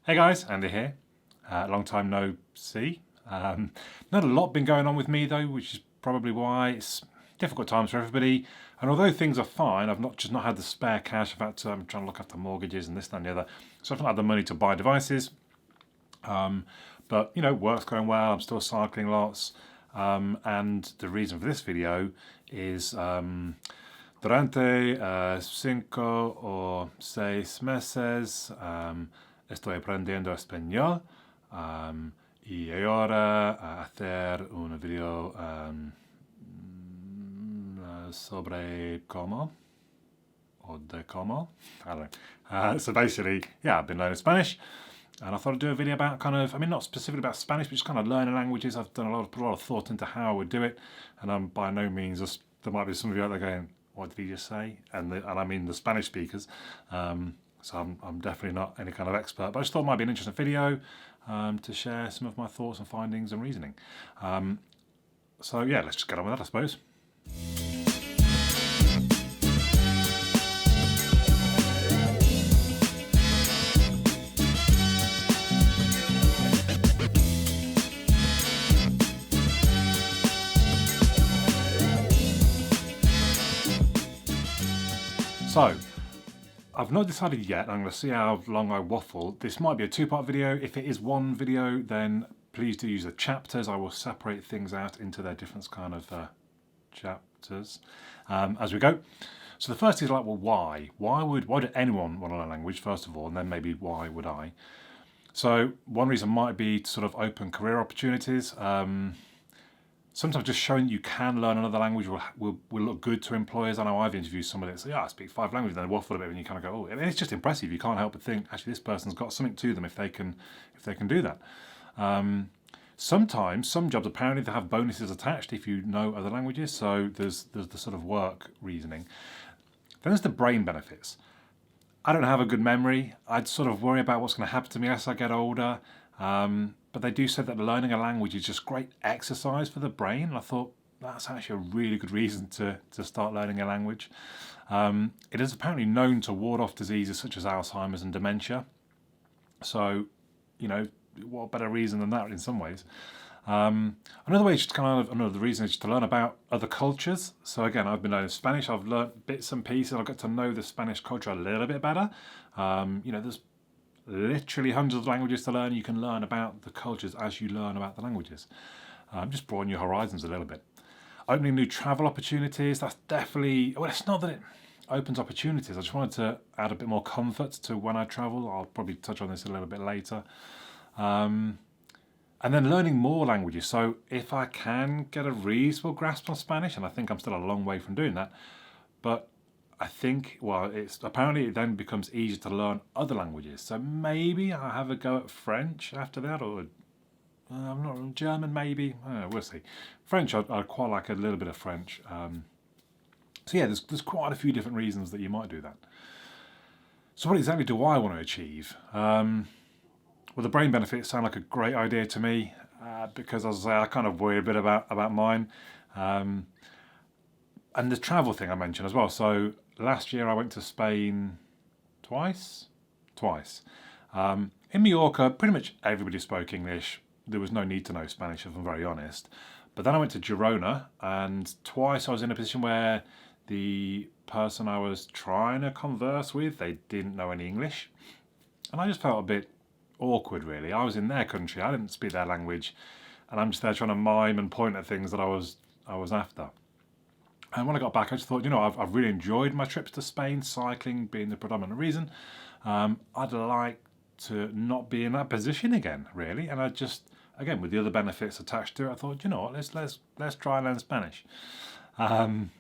Hey guys, Andy here. Long time no see. Not a lot been going on with me though, which is probably why it's difficult times for everybody. And although things are fine, I've not had the spare cash. I'm trying to look after mortgages and this, that, and the other. So I've not had the money to buy devices. But work's going well. I'm still cycling lots. And the reason for this video is durante 5 o 6 meses estoy aprendiendo español y ahora hacer un video sobre cómo or de cómo. I don't know. So basically, yeah, I've been learning Spanish. And I thought I'd do a video about not specifically about Spanish, but just kind of learning put a lot of thought into how I would do it. And I'm by no means, there might be some of you out there going, what did he just say? And I mean the Spanish speakers. So I'm definitely not any kind of expert, but I just thought it might be an interesting video to share some of my thoughts and findings and reasoning. So yeah, let's just get on with that, I suppose. So, I've not decided yet. I'm going to see how long I waffle. This might be a two-part video. If it is one video, then please do use the chapters. I will separate things out into their different kind of chapters as we go. So the first is like, well, why? Why would anyone want to learn a language, first of all, and then maybe why would I? So one reason might be to sort of open career opportunities. Sometimes just showing you can learn another language will look good to employers. I know I've interviewed somebody that says, yeah, I speak 5 languages, and they waffle a bit, and you kind of go, oh, I mean, it's just impressive. You can't help but think, actually, this person's got something to them if they can do that. Sometimes, some jobs apparently they have bonuses attached if you know other languages, so there's the sort of work reasoning. Then there's the brain benefits. I don't have a good memory. I'd sort of worry about what's going to happen to me as I get older. But they do say that learning a language is just great exercise for the brain. And I thought that's actually a really good reason to start learning a language. It is apparently known to ward off diseases such as Alzheimer's and dementia. So, what better reason than that in some ways? Another way is just another reason is just to learn about other cultures. So again, I've been learning Spanish. I've learned bits and pieces. I've got to know the Spanish culture a little bit better. There's literally hundreds of languages to learn. You can learn about the cultures as you learn about the languages. Just broaden your horizons a little bit. Opening new travel opportunities, that's definitely, well, it's not that it opens opportunities. I just wanted to add a bit more comfort to when I travel. I'll probably touch on this a little bit later. And then learning more languages. So if I can get a reasonable grasp on Spanish, and I think I'm still a long way from doing that, but I think, it then becomes easier to learn other languages. So maybe I'll have a go at French after that, or I'm not German. Maybe we'll see. French, I'd quite like a little bit of French. So yeah, there's quite a few different reasons that you might do that. So what exactly do I want to achieve? Well, the brain benefits sound like a great idea to me because, as I say, I kind of worry a bit about mine. And the travel thing I mentioned as well. So last year I went to Spain twice. In Mallorca, pretty much everybody spoke English. There was no need to know Spanish, if I'm very honest. But then I went to Girona, and twice I was in a position where the person I was trying to converse with, they didn't know any English. And I just felt a bit awkward, really. I was in their country, I didn't speak their language, and I'm just there trying to mime and point at things that I was after. And when I got back, I just thought, I've really enjoyed my trips to Spain, cycling being the predominant reason. I'd like to not be in that position again, really. And I just, again, with the other benefits attached to it, I thought, let's try and learn Spanish. And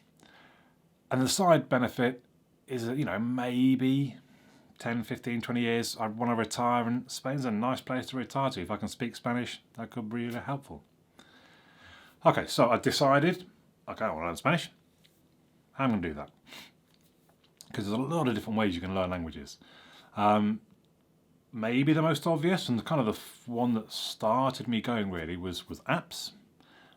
the side benefit is that, maybe 10, 15, 20 years, I want to retire, and Spain's a nice place to retire to. If I can speak Spanish, that could be really helpful. Okay, so I decided, I want to learn Spanish. How am I going to do that? Because there's a lot of different ways you can learn languages. Maybe the most obvious and kind of the one that started me going really was apps.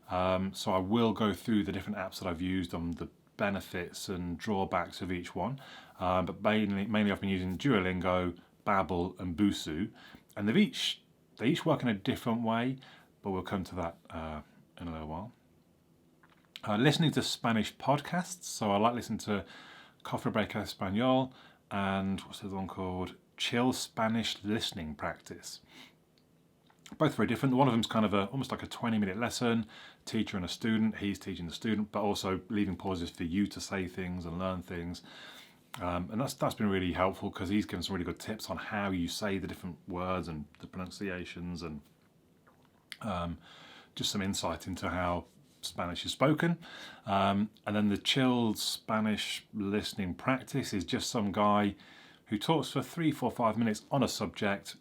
So I will go through the different apps that I've used on the benefits and drawbacks of each one. But mainly I've been using Duolingo, Babbel and Busuu. and they each work in a different way, but we'll come to that in a little while. Listening to Spanish podcasts, so I like listening to Coffee Break Español and what's the other one called? Chill Spanish Listening Practice. Both very different. One of them's kind of almost like a 20-minute lesson, teacher and a student. He's teaching the student, but also leaving pauses for you to say things and learn things. And that's been really helpful because he's given some really good tips on how you say the different words and the pronunciations, and just some insight into how Spanish is spoken. And then the chilled Spanish listening practice is just some guy who talks for 3, 4, 5 minutes on a subject,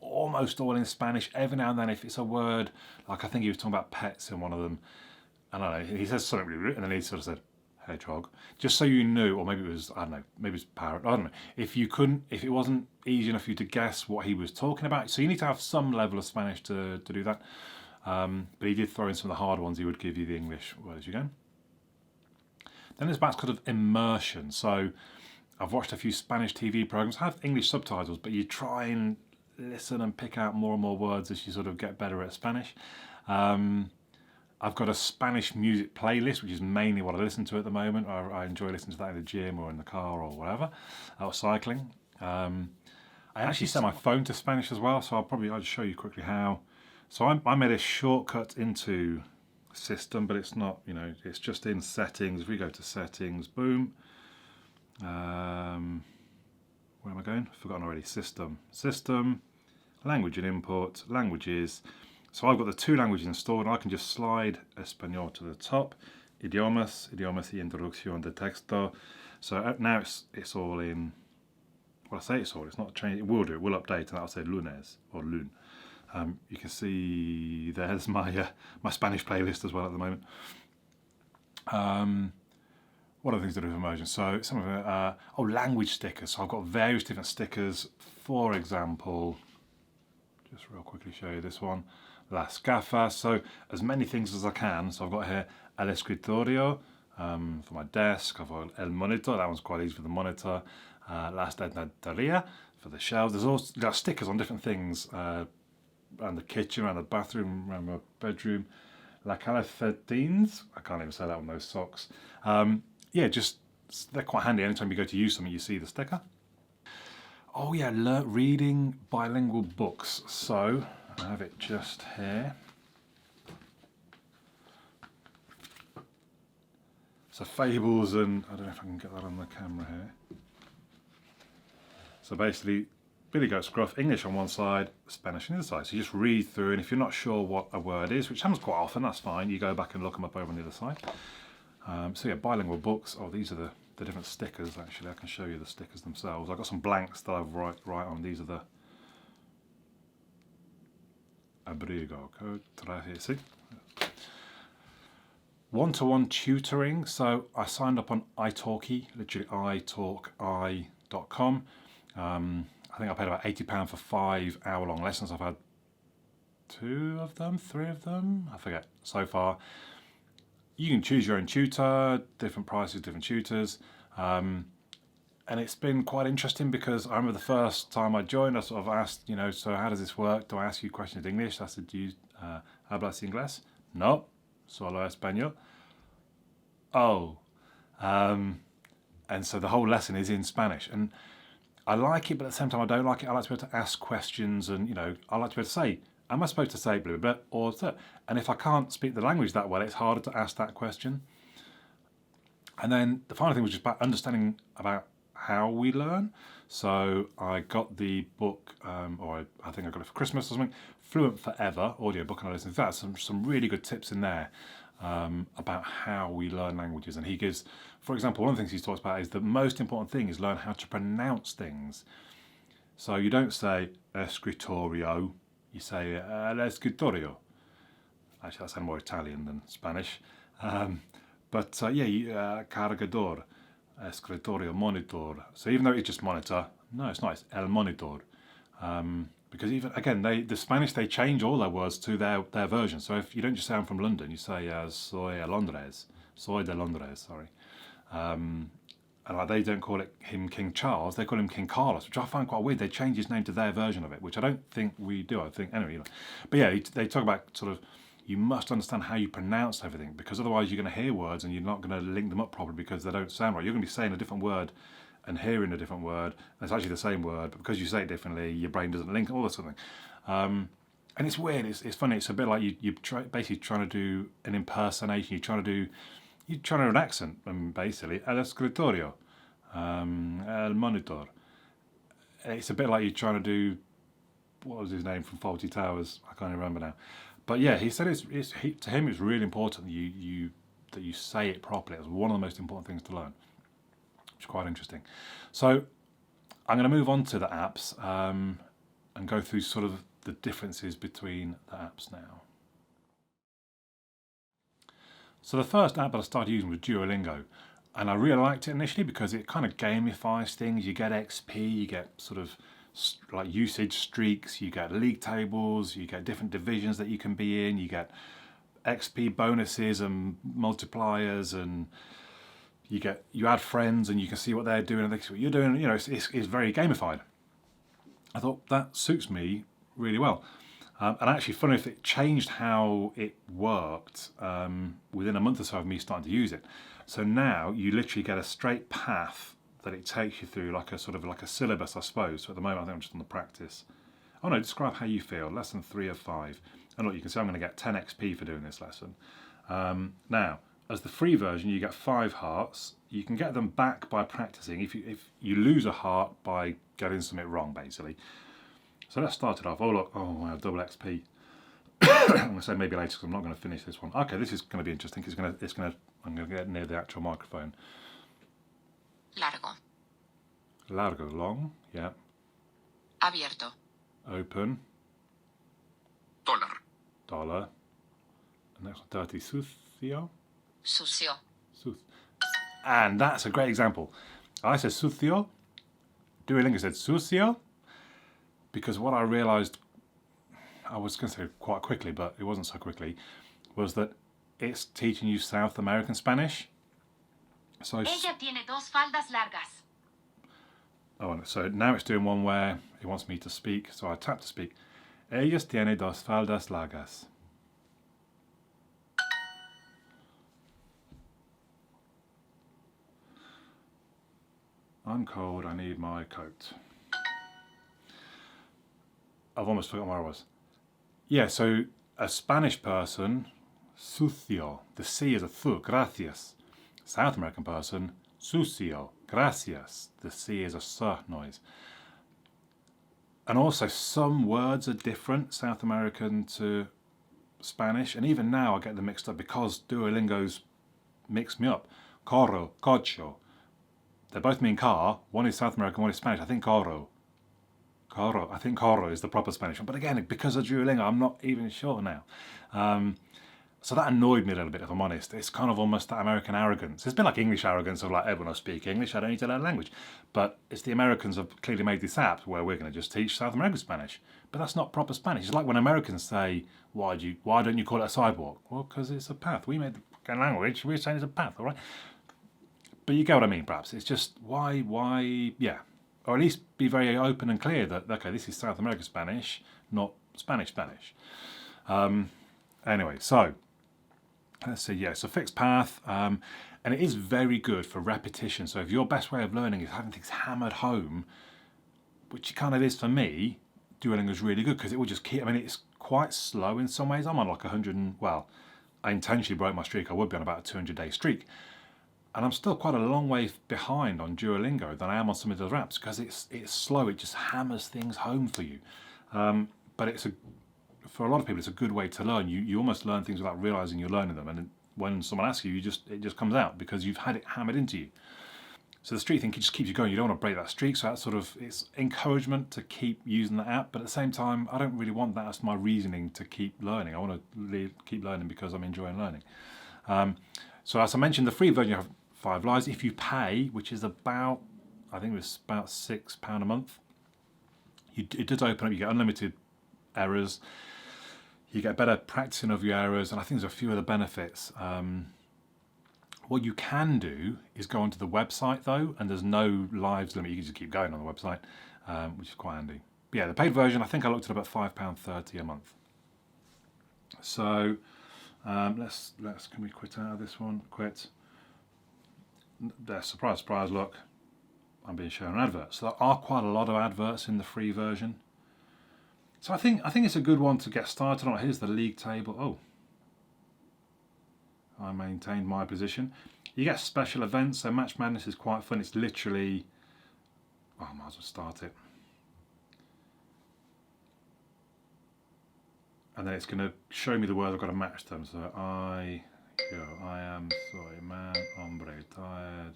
almost all in Spanish. Every now and then, if it's a word, like I think he was talking about pets in one of them, and I don't know, he says something really, and then he sort of said hedgehog, just so you knew, or maybe it was, I don't know, maybe it's parrot, I don't know. If it wasn't easy enough for you to guess what he was talking about, so you need to have some level of Spanish to do that. But he did throw in some of the hard ones. He would give you the English word as you go. Then there's about kind of immersion. So I've watched a few Spanish TV programs, have English subtitles, but you try and listen and pick out more and more words as you sort of get better at Spanish. I've got a Spanish music playlist, which is mainly what I listen to at the moment. I enjoy listening to that in the gym or in the car or whatever, or cycling. I actually set my phone to Spanish as well, so I'll just show you quickly how. So I made a shortcut into system, but it's not, it's just in settings. If we go to settings, boom. Where am I going? I've forgotten already. System, language and import, languages. So I've got the 2 languages installed, and I can just slide Español to the top. Idiomas y introducción de texto. So now it's all in, well, I say it's not changed. It will do, it will update, and that'll say lunes or lun. You can see there's my Spanish playlist as well at the moment. What are the things that do with immersion? So some of it, language stickers. So I've got various different stickers. For example, just real quickly show you this one, las gafas. So as many things as I can. So I've got here el escritorio for my desk. I've got el monitor. That one's quite easy for the monitor. La estantería for the shelves. There's also stickers on different things. Around the kitchen, around the bathroom, around my bedroom. La calafetines. I can't even say that on those socks. Just they're quite handy. Anytime you go to use something, you see the sticker. Oh yeah, reading bilingual books. So I have it just here. So fables and, I don't know if I can get that on the camera here. So basically, Billy Goat Scruff, English on one side, Spanish on the other side. So you just read through, and if you're not sure what a word is, which happens quite often, that's fine. You go back and look them up over on the other side. Bilingual books. Oh, these are the different stickers, actually. I can show you the stickers themselves. I've got some blanks that I've write on. These are the abrigo code. See? One-to-one tutoring. So I signed up on italki, literally italki.com. I think I paid about £80 for 5 hour-long lessons. I've had 2 of them, 3 of them, I forget, so far. You can choose your own tutor, different prices, different tutors. And it's been quite interesting because I remember the first time I joined, I sort of asked, so how does this work? Do I ask you questions in English? I said, do you hablas inglés? No, solo español. Oh. And so the whole lesson is in Spanish. And I like it, but at the same time I don't like it. I like to be able to ask questions, and I like to be able to say, am I supposed to say blah, blah, blah, or that? And if I can't speak the language that well, it's harder to ask that question. And then the final thing was just about understanding about how we learn. So I got the book, or I think I got it for Christmas or something, Fluent Forever audiobook, and I listened to that. Some really good tips in there about how we learn languages. And he gives, for example, one of the things he talks about is the most important thing is learn how to pronounce things. So you don't say escritorio, you say l'escritorio. Actually, that sounds more Italian than Spanish. Cargador, escritorio, monitor. So even though it's just monitor, no, it's not, it's el monitor. Because even, again, the Spanish, they change all their words to their version. So if you don't just say I'm from London, you say soy de Londres, sorry. And like, they don't call him King Charles, they call him King Carlos, which I find quite weird. They changed his name to their version of it, which I don't think we do. I think, anyway. But yeah, they talk about sort of, you must understand how you pronounce everything, because otherwise you're going to hear words and you're not going to link them up properly because they don't sound right. You're going to be saying a different word and hearing a different word, and it's actually the same word, but because you say it differently, your brain doesn't link, all this sort of thing. And it's weird, it's funny, it's a bit like basically trying to do an impersonation, you're trying to do an accent, basically. El escritorio, el monitor. It's a bit like you're trying to do, what was his name from Fawlty Towers? I can't remember now. But yeah, he said to him it's really important that you say it properly. It's one of the most important things to learn, which is quite interesting. So I'm going to move on to the apps and go through sort of the differences between the apps now. So the first app that I started using was Duolingo, and I really liked it initially because it kind of gamifies things. You get XP, you get sort of like usage streaks, you get league tables, you get different divisions that you can be in, you get XP bonuses and multipliers, and you add friends and you can see what they're doing and they see what you're doing. You know, it's very gamified. I thought that suits me really well. And actually, funny enough, it changed how it worked within a month or so of me starting to use it. So now you literally get a straight path that it takes you through, like a sort of like a syllabus, I suppose. So at the moment, I think I'm just on the practice. Oh no, describe how you feel. Lesson 3 of 5. And look, you can see I'm going to get 10 XP for doing this lesson. Now, as the free version, you get 5 hearts. You can get them back by practicing. If you lose a heart by getting something wrong, basically. So let's start it off. Oh look, I have double XP. I'm going to say maybe later because I'm not going to finish this one. Okay, this is going to be interesting. I'm going to get near the actual microphone. Largo. Largo, long, yeah. Abierto. Open. Dólar. Dollar. And next one, dirty. Sucio. Sucio. And that's a great example. I said sucio. Duolingo said sucio. Because what I realised, I was going to say quite quickly, but it wasn't so quickly, was that it's teaching you South American Spanish. So, Ella tiene dos faldas largas. So now it's doing one where it wants me to speak, so I tap to speak. Ellas tiene dos faldas largas. I'm cold, I need my coat. I've almost forgotten where I was. Yeah, so a Spanish person, sucio. The C is a thu, gracias. South American person, sucio, gracias. The C is a s noise. And also some words are different, South American to Spanish. And even now I get them mixed up because Duolingo's mixed me up. Corro, cocho. They both mean car. One is South American, one is Spanish. I think corro. I think corro is the proper Spanish one. But again, because of Duolingo, I'm not even sure now. So that annoyed me a little bit, if I'm honest. It's kind of almost that American arrogance. It's been like English arrogance of like, everyone will speak English, I don't need to learn language. But it's the Americans have clearly made this app where we're going to just teach South American Spanish. But that's not proper Spanish. It's like when Americans say, why don't you call it a sidewalk? Well, because it's a path. We made the language, we're saying it's a path, all right? But you get what I mean, perhaps. It's just, why, yeah. Or at least be very open and clear that, okay, this is South American Spanish, not Spanish. Anyway, so, let's see, yeah, so fixed path, and it is very good for repetition. So if your best way of learning is having things hammered home, which it kind of is for me, Duolingo is really good because it will just keep, I mean, it's quite slow in some ways. I'm on like 100, I intentionally broke my streak. I would be on about a 200-day streak. And I'm still quite a long way behind on Duolingo than I am on some of the other apps because it's slow. It just hammers things home for you. But for a lot of people, it's a good way to learn. You almost learn things without realising you're learning them. And when someone asks you, it just comes out because you've had it hammered into you. So the streak thing just keeps you going. You don't want to break that streak. So that's it's encouragement to keep using the app. But at the same time, I don't really want that as my reasoning to keep learning. I want to keep learning because I'm enjoying learning. So as I mentioned, the free version, you have 5 lives. If you pay, which is about, I think it was about £6 a month, it does open up. You get unlimited errors. You get better practicing of your errors, and I think there's a few other benefits. What you can do is go onto the website though, and there's no lives limit. You can just keep going on the website, which is quite handy. But yeah, the paid version, I think I looked at about £5.30 a month. So let's can we quit out of this one? Quit. There, surprise, surprise, look, I'm being shown an advert. So there are quite a lot of adverts in the free version. So I think it's a good one to get started on. Here's the league table. Oh, I maintained my position. You get special events, so Match Madness is quite fun. It's literally, oh, I might as well start it. And then it's going to show me the words I've got to match them. So I am, sorry, man, hombre, tired.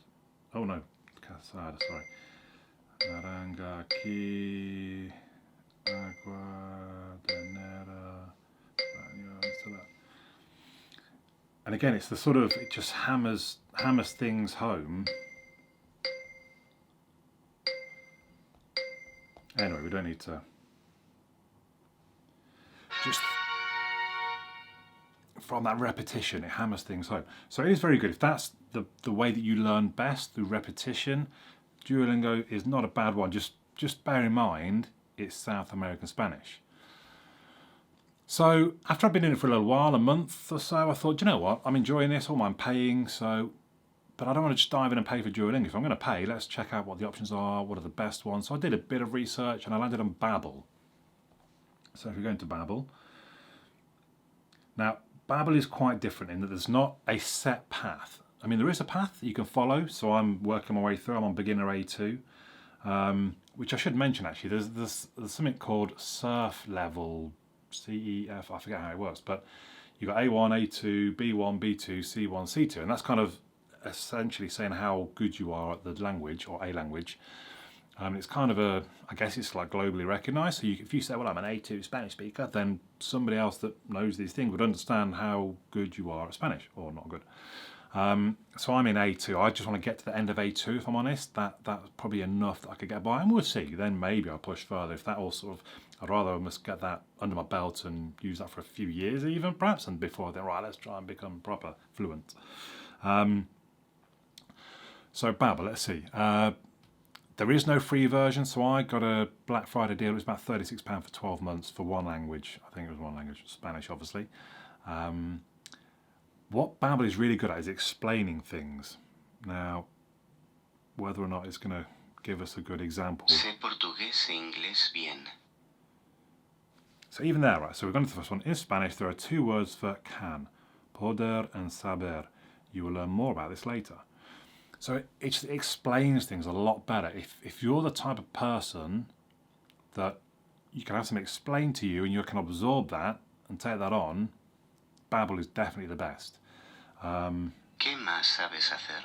Oh no, casada, sorry. Naranja, aquí, agua, tenera, and again, it's the sort of, it just hammers things home. Anyway, we don't need to. Just from that repetition, it hammers things home. So it is very good. If that's the way that you learn best, through repetition, Duolingo is not a bad one. Just bear in mind, it's South American Spanish. So after I've been in it for a little while, a month or so, I thought, you know what, I'm enjoying this, all I'm paying, but I don't want to just dive in and pay for Duolingo. If I'm going to pay, let's check out what the options are, what are the best ones. So I did a bit of research and I landed on Babbel. So if you're going to Babbel, now Babbel is quite different in that there's not a set path. I mean, there is a path that you can follow, so I'm working my way through. I'm on beginner A2, which I should mention actually. There's something called surf level, CEF, I forget how it works, but you've got A1, A2, B1, B2, C1, C2, and that's kind of essentially saying how good you are at the language or a language. It's kind of I guess it's like globally recognised. So if you say, well, I'm an A2 Spanish speaker, then somebody else that knows these things would understand how good you are at Spanish, or not good. So I'm in A2. I just want to get to the end of A2, if I'm honest. That's probably enough that I could get by, and we'll see. Then maybe I'll push further. If that all sort of, I'd rather I must get that under my belt and use that for a few years even, perhaps, and before then, right, let's try and become proper fluent. So Babbel, let's see. There is no free version, so I got a Black Friday deal. It was about £36 for 12 months for one language. I think it was one language, Spanish, obviously. What Babbel is really good at is explaining things. Now, whether or not it's going to give us a good example. Sé portugués e inglés bien. So even there, right, so we're going to the first one. In Spanish, there are two words for can, poder and saber. You will learn more about this later. So it explains things a lot better. If you're the type of person that you can have something explained to you and you can absorb that and take that on, Babbel is definitely the best. ¿Qué más sabes hacer?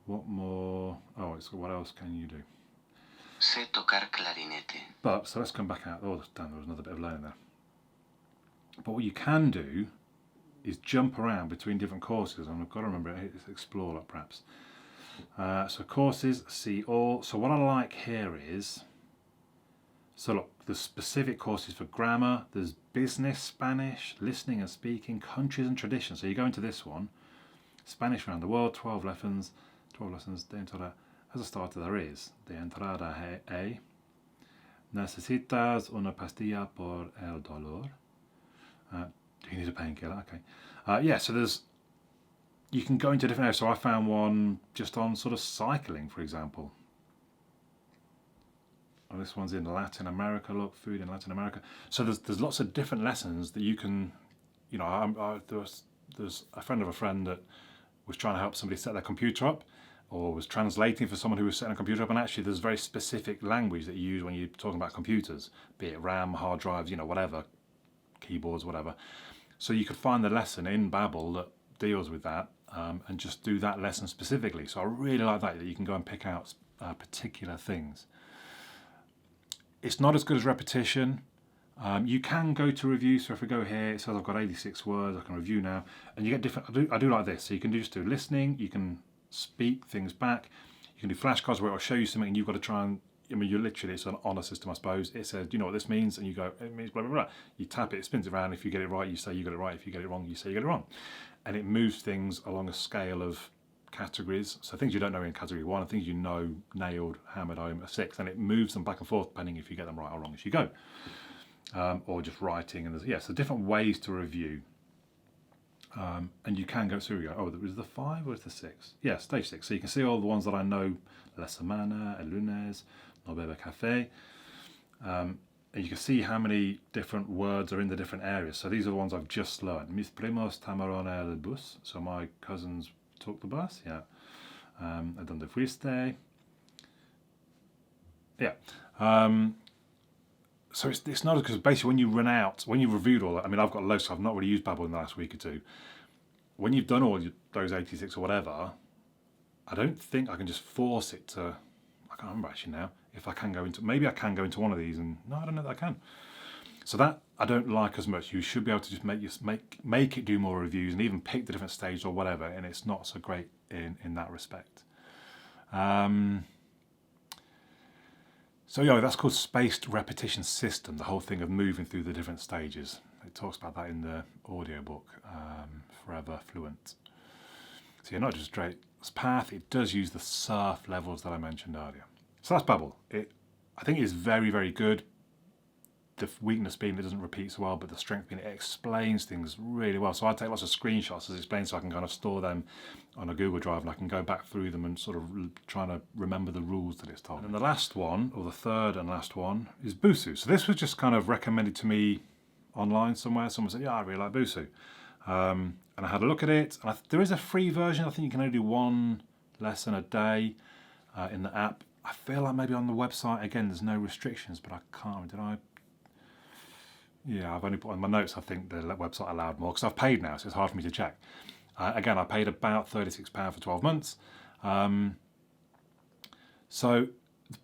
What more? Oh, it's what else can you do? Sé tocar clarinete. But, so let's come back out. Oh, damn, there was another bit of learning there. But what you can do is jump around between different courses, and I've got to remember it's explore, perhaps. So courses, see all. So what I like here is, so look, there's specific courses for grammar, there's business Spanish, listening and speaking, countries and traditions. So you go into this one, Spanish around the world, 12 lessons, de entrada. As a starter there is, de entrada A, necesitas una pastilla por el dolor. Do you need a painkiller? Okay. Yeah, so you can go into different areas. So I found one just on sort of cycling, for example. Oh, this one's in Latin America. Look, food in Latin America. So there's lots of different lessons that you can, you know, there's a friend of a friend that was trying to help somebody set their computer up, or was translating for someone who was setting a computer up, and actually there's very specific language that you use when you're talking about computers, be it RAM, hard drives, you know, whatever, keyboards, whatever. So you could find the lesson in Babbel that deals with that, and just do that lesson specifically. So I really like that you can go and pick out particular things. It's not as good as repetition. You can go to review. So if we go here, it says I've got 86 words. I can review now, and you get different. I do like this. So you can just do listening. You can speak things back. You can do flashcards where it'll show you something, and you've got to try and I mean, it's an honour system, I suppose. It says, do you know what this means? And you go, it means blah, blah, blah. You tap it, it spins it around. If you get it right, you say you got it right. If you get it wrong, you say you got it wrong. And it moves things along a scale of categories. So things you don't know in category 1 and things you know nailed, hammered home are 6. And it moves them back and forth depending if you get them right or wrong as you go. Or just writing. And there's different ways to review. And you can go through, is the 5 or is the 6? Yeah, stage 6. So you can see all the ones that I know, La Semana, El Lunes, No Bebe Café. And you can see how many different words are in the different areas. So these are the ones I've just learned. Mis primos tomaron el bus. So my cousins took the bus, yeah. Donde fuiste? Yeah. So it's not because basically when you reviewed all that, I mean, I've got loads, so I've not really used Babbel in the last week or two. When you've done all those 86 or whatever, I don't think I can just force it to, I can't remember actually now, if I can go into, maybe I can go into one of these and, no, I don't know that I can. So that I don't like as much. You should be able to just make it do more reviews and even pick the different stages or whatever, and it's not so great in that respect. So yeah, that's called spaced repetition system, the whole thing of moving through the different stages. It talks about that in the audiobook, Forever Fluent. So you're not just straight path, it does use the surf levels that I mentioned earlier. So that's Babbel. I think it's very, very good. The weakness being it doesn't repeat so well, but the strength being it explains things really well. So I take lots of screenshots as explained so I can kind of store them on a Google Drive and I can go back through them and sort of trying to remember the rules that it's told. And the last one, or the third and last one, is Busuu. So this was just kind of recommended to me online somewhere. Someone said, yeah, I really like Busuu. And I had a look at it. And there is a free version. I think you can only do one lesson a day in the app. I feel like maybe on the website, again, there's no restrictions, but I can't. Did I? Yeah, I've only put on my notes, I think the website allowed more, because I've paid now, so it's hard for me to check. Again, I paid about £36 for 12 months. So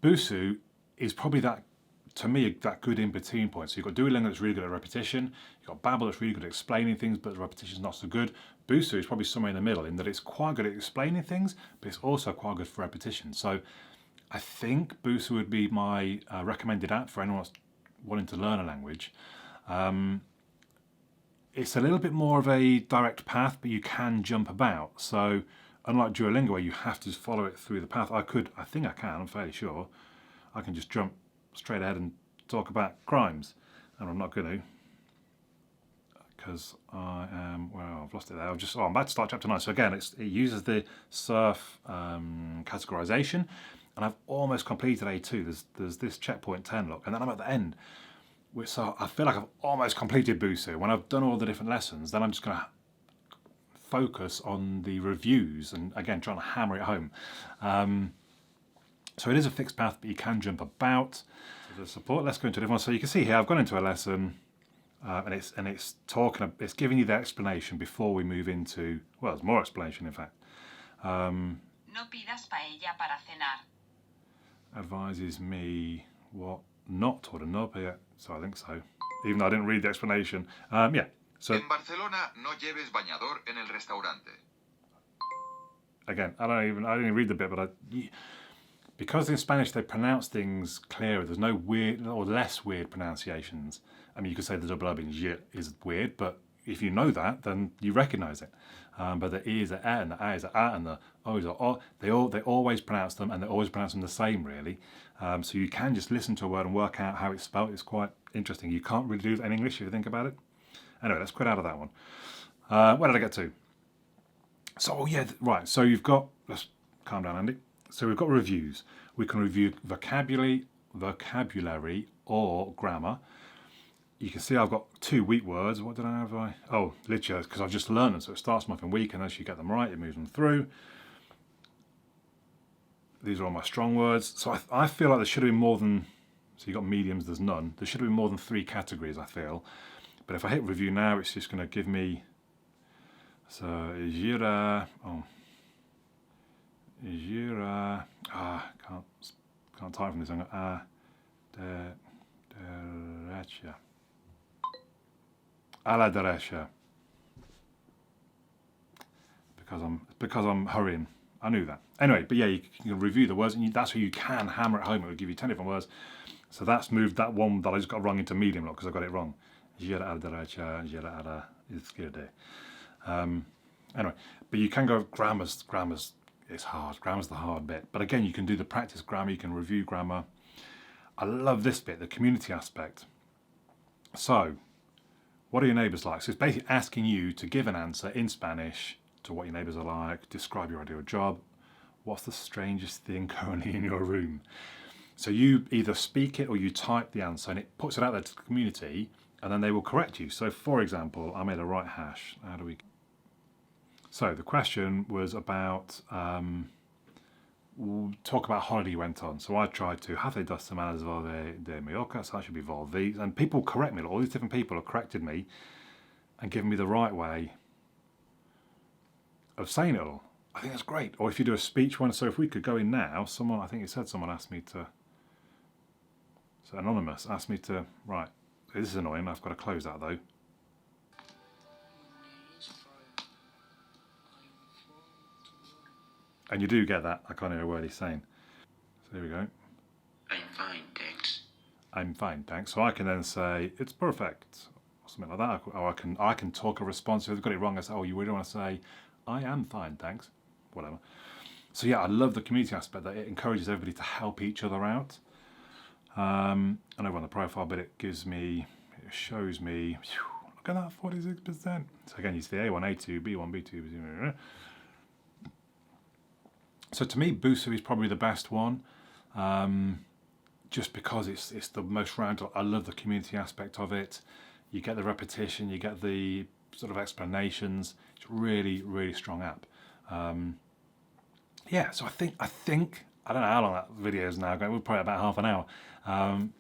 Busuu is probably to me, that good in-between point. So you've got Duolingo that's really good at repetition, you've got Babbel that's really good at explaining things, but the repetition's not so good. Busuu is probably somewhere in the middle, in that it's quite good at explaining things, but it's also quite good for repetition. So I think Busuu would be my recommended app for anyone that's wanting to learn a language. It's a little bit more of a direct path, but you can jump about. So unlike Duolingo, where you have to just follow it through the path, I think I can, I'm fairly sure. I can just jump straight ahead and talk about crimes. And I'm not going to, because I've lost it there. I'm about to start chapter 9. So again, it uses the surf categorization, and I've almost completed A2. There's this checkpoint 10, look, and then I'm at the end. So I feel like I've almost completed Busuu. When I've done all the different lessons, then I'm just going to focus on the reviews and, again, trying to hammer it home. So it is a fixed path, but you can jump about. So the support, let's go into a different one. So you can see here, I've gone into a lesson, and it's giving you the explanation before we move into, well, there's more explanation, in fact. No pidas paella para cenar. Advises me what not to order, no paella. So I think so, even though I didn't read the explanation. Yeah. So En Barcelona no lleves bañador en el restaurante. Again, I didn't even read the bit, but because in Spanish they pronounce things clearer. There's no weird or less weird pronunciations. I mean, you could say the double O in je is weird, but if you know that, then you recognise it. But the E is a and the A is a and the O is a O. They always pronounce them, and they always pronounce them the same, really. So you can just listen to a word and work out how it's spelled. It's quite interesting. You can't really do that in English if you think about it. Anyway, let's quit out of that one. Where did I get to? So, right. So you've got, let's calm down, Andy. So we've got reviews. We can review vocabulary or grammar. You can see I've got 2 weak words. What did I have? Oh, literally, because I've just learned them. So it starts them off in weak, and as you get them right, it moves them through. These are all my strong words. So I feel like there should have been more than, so you've got mediums, there's none. There should have been more than 3 categories, I feel. But if I hit review now, it's just going to give me, so j'irai, can't type from this. I'm going derecha. A la derecha. Because I'm hurrying. I knew that. Anyway, but yeah, you can review the words, and that's where you can hammer it home. It will give you 10 different words. So that's moved that one that I just got wrong into medium because I got it wrong. Gira a la derecha, gira a la izquierda. Anyway, but you can go grammars. It's hard. Grammar's the hard bit. But again, you can do the practice grammar. You can review grammar. I love this bit, the community aspect. So, what are your neighbours like? So it's basically asking you to give an answer in Spanish to what your neighbours are like, describe your ideal job, what's the strangest thing currently in your room? So you either speak it or you type the answer and it puts it out there to the community and then they will correct you. So for example, I made a right hash. How do we... So the question was about, talk about holiday you went on. So I tried to, have they dos semanas de Mallorca? So that should be volví. And people correct me. All these different people have corrected me and given me the right way of saying it all. I think that's great. Or if you do a speech one, so if we could go in now, someone, I think it said someone asked me to, so anonymous asked me to, right, this is annoying, I've got to close that though. And you do get that, I can't hear a word he's saying. So here we go. I'm fine, thanks. I'm fine, thanks. So I can then say, it's perfect, or something like that. Or I can talk a response. If they've got it wrong, I say, oh, you really want to say, I am fine, thanks. Whatever. So yeah, I love the community aspect that it encourages everybody to help each other out. And over on the profile bit, it shows me, look at that, 46%. So again, you see A1, A2, B1, B2, B2. So to me, Busuu is probably the best one, just because it's the most rounded. I love the community aspect of it. You get the repetition, you get the sort of explanations. It's really, really strong app. Yeah, so I think I don't know how long that video is now going. We're probably about half an hour,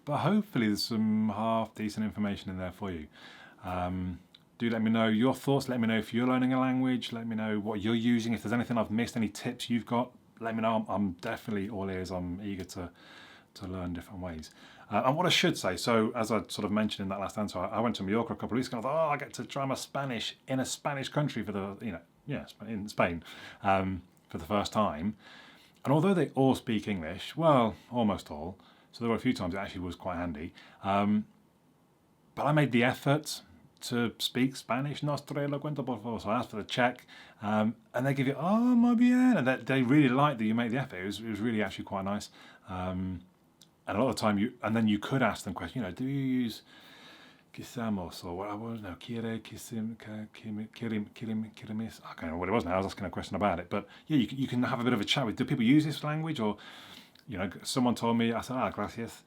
but hopefully there's some half decent information in there for you. Do let me know your thoughts. Let me know if you're learning a language. Let me know what you're using. If there's anything I've missed, any tips you've got, let me know. I'm definitely all ears. I'm eager to learn different ways. And what I should say, so as I sort of mentioned in that last answer, I went to Mallorca a couple of weeks ago. I thought, I get to try my Spanish in a Spanish country for the, in Spain for the first time. And although they all speak English, well, almost all, so there were a few times it actually was quite handy. But I made the effort to speak Spanish. No estoy lo cuento, por favor. So I asked for the check, and they give you, oh, muy bien. And they really like that you make the effort. It was really actually quite nice. And a lot of the time, you could ask them questions, do you use quisamos or what was no quiere, quisim, quirimis? I can't remember what it was now. I was asking a question about it. But yeah, you can have a bit of a chat with, do people use this language? Or, someone told me, I said, gracias.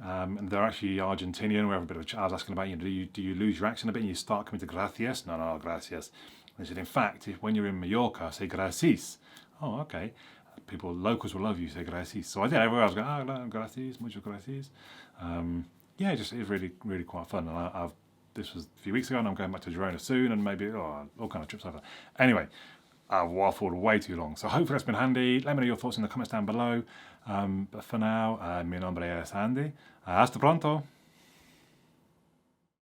And they're actually Argentinian. We have a bit of a chat. I was asking about, do you lose your accent a bit and you start coming to gracias? No, gracias. They said, in fact, when you're in Mallorca, say gracias. Oh, okay. Locals will love you, say gracias. So I did. Everywhere I was going, gracias, muchas gracias. Yeah, it is really, really quite fun. And this was a few weeks ago, and I'm going back to Girona soon, and maybe all kind of trips over. Anyway, I've waffled way too long. So hopefully that's been handy. Let me know your thoughts in the comments down below. But for now, mi nombre es Andy. Hasta pronto.